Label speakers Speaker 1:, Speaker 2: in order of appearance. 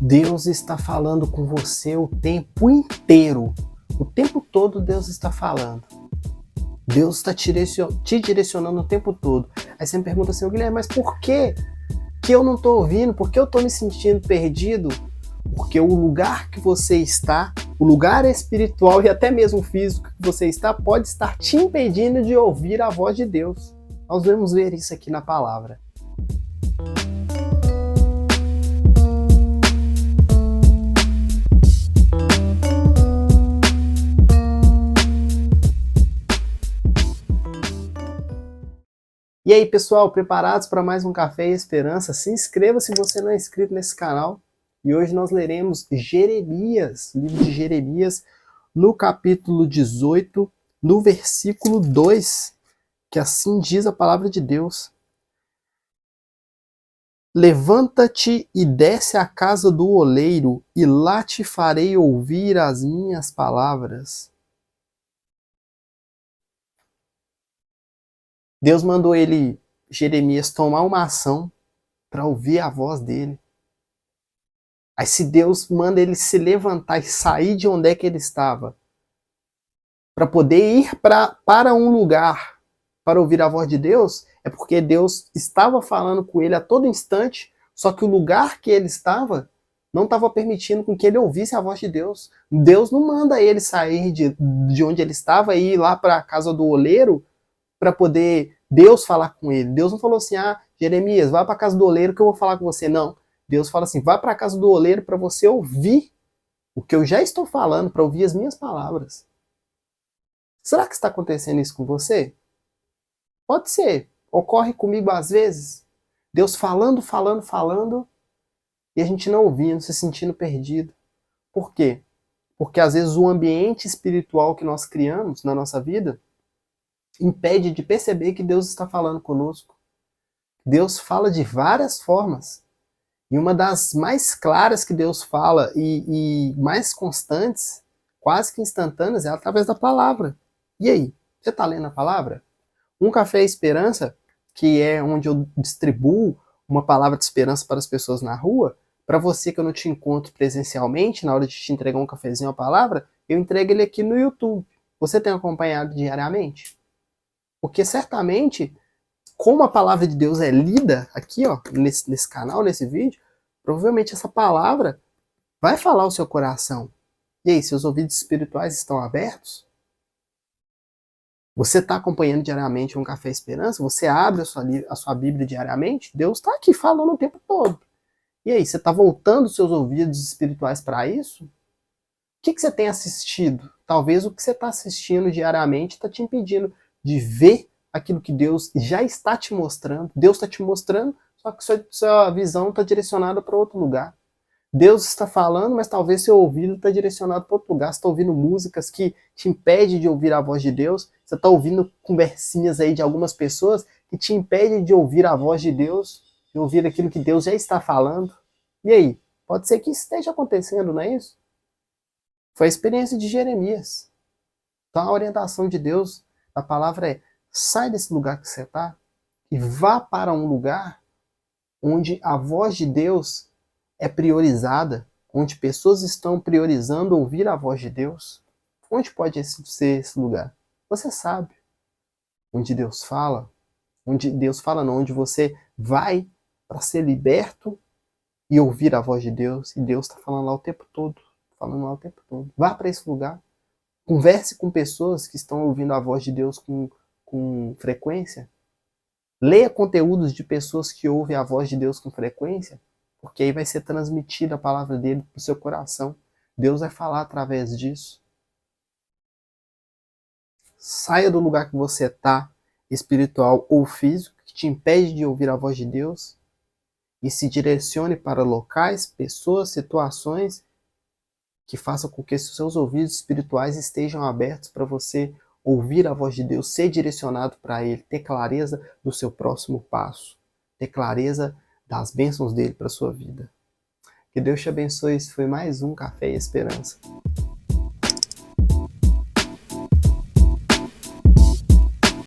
Speaker 1: Deus está falando com você o tempo inteiro. O tempo todo Deus está falando. Deus está te direcionando o tempo todo. Aí você me pergunta assim, Guilherme, mas por que eu não estou ouvindo? Por que eu estou me sentindo perdido? Porque o lugar que você está, o lugar espiritual e até mesmo físico que você está, pode estar te impedindo de ouvir a voz de Deus. Nós vamos ver isso aqui na palavra. E aí, pessoal, preparados para mais um Café e Esperança? Se inscreva se você não é inscrito nesse canal. E hoje nós leremos Jeremias, livro de Jeremias, no capítulo 18, no versículo 2, que assim diz a palavra de Deus. Levanta-te e desce à casa do oleiro, e lá te farei ouvir as minhas palavras. Deus mandou Jeremias, tomar uma ação para ouvir a voz dele. Aí se Deus manda ele se levantar e sair de onde é que ele estava, para poder ir para um lugar para ouvir a voz de Deus, é porque Deus estava falando com ele a todo instante, só que o lugar que ele estava não estava permitindo com que ele ouvisse a voz de Deus. Deus não manda ele sair de onde ele estava e ir lá para a casa do oleiro para poder Deus falar com ele. Deus não falou assim, Jeremias, vai para a casa do oleiro que eu vou falar com você. Não. Deus fala assim, vai para a casa do oleiro para você ouvir o que eu já estou falando, para ouvir as minhas palavras. Será que está acontecendo isso com você? Pode ser. Ocorre comigo às vezes. Deus falando, e a gente não ouvindo, se sentindo perdido. Por quê? Porque às vezes o ambiente espiritual que nós criamos na nossa vida impede de perceber que Deus está falando conosco. Deus fala de várias formas. E uma das mais claras que Deus fala e mais constantes, quase que instantâneas, é através da palavra. E aí, você está lendo a palavra? Um Café Esperança, que é onde eu distribuo uma palavra de esperança para as pessoas na rua, para você que eu não te encontro presencialmente, na hora de te entregar um cafezinho a palavra, eu entrego ele aqui no YouTube. Você tem acompanhado diariamente? Porque certamente, como a palavra de Deus é lida aqui, ó, nesse canal, nesse vídeo, provavelmente essa palavra vai falar o seu coração. E aí, seus ouvidos espirituais estão abertos? Você está acompanhando diariamente um Café Esperança? Você abre a sua Bíblia diariamente? Deus está aqui falando o tempo todo. E aí, você está voltando os seus ouvidos espirituais para isso? O que você tem assistido? Talvez o que você está assistindo diariamente está te impedindo de ver aquilo que Deus já está te mostrando. Deus está te mostrando, só que sua visão está direcionada para outro lugar. Deus está falando, mas talvez seu ouvido está direcionado para outro lugar. Você está ouvindo músicas que te impedem de ouvir a voz de Deus. Você está ouvindo conversinhas aí de algumas pessoas que te impedem de ouvir a voz de Deus, de ouvir aquilo que Deus já está falando. E aí? Pode ser que isso esteja acontecendo, não é isso? Foi a experiência de Jeremias. Então a orientação de Deus, a palavra é, sai desse lugar que você está e vá para um lugar onde a voz de Deus é priorizada, onde pessoas estão priorizando ouvir a voz de Deus. Onde pode ser esse lugar? Você sabe. Onde Deus fala, onde você vai para ser liberto e ouvir a voz de Deus, e Deus está falando lá o tempo todo, Vá para esse lugar. Converse com pessoas que estão ouvindo a voz de Deus com frequência. Leia conteúdos de pessoas que ouvem a voz de Deus com frequência, porque aí vai ser transmitida a palavra dele para o seu coração. Deus vai falar através disso. Saia do lugar que você está, espiritual ou físico, que te impede de ouvir a voz de Deus, e se direcione para locais, pessoas, situações que façam com que os seus ouvidos espirituais estejam abertos para você ouvir a voz de Deus, ser direcionado para Ele, ter clareza do seu próximo passo, ter clareza das bênçãos dele para a sua vida. Que Deus te abençoe. Esse foi mais um Café e Esperança.